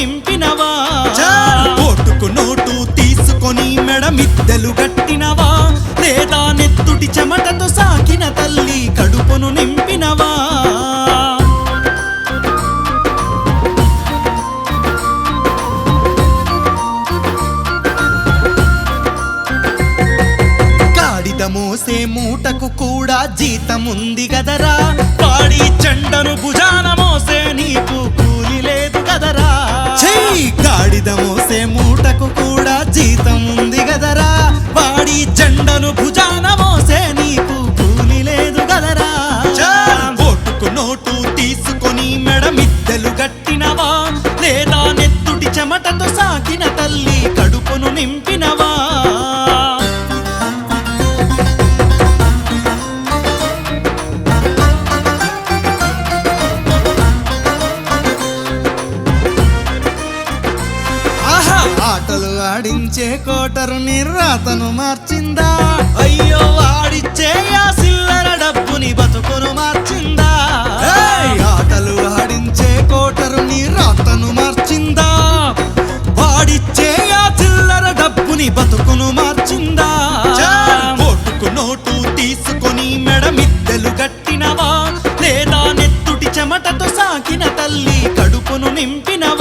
నింపినవా ఓటుకు నోటు తీసుకొని మెడ మిద్దెలు కట్టినవా లేదా నెత్తుటి చెమటతో సాకిన తల్లి కడుపును నింపినవా గాడిద మోసే మూటకు కూడా జీతముంది గదరా పాడి చెండను భుజాన మోసే నీకు కూలి లేదు గదరా గాడిద మోసే మూటకు కూడా జీతముంది గదరా పాడి చెండను భుజాన మోసే నీకు కూలి లేదు గదరా ఓటుకు నోటు తీసుకొని మెడ మిద్దెలు కట్టినవా లేదా నెత్తుటి చెమటతో సాకిన తల్లి కడుపును నింపినవా ఆటలు ఆడించే కోటరు నిర్రాతను మార్చిందా అయ్యో ఆడిచ్చే ఆ సిల్లర డబ్బుని బతుకును మార్చిందా ఆటలు ఆడించే కోటరు నిర్రాతను మార్చిందా వాడిచ్చే ఆ చిల్లర డబ్బుని బతుకును మార్చిందా ఓటుకు నోటు తీసుకొని మెడ మిద్దెలు కట్టినవా లేదా నెత్తుటి చెమటతో సాకిన తల్లి కడుపును నింపినవా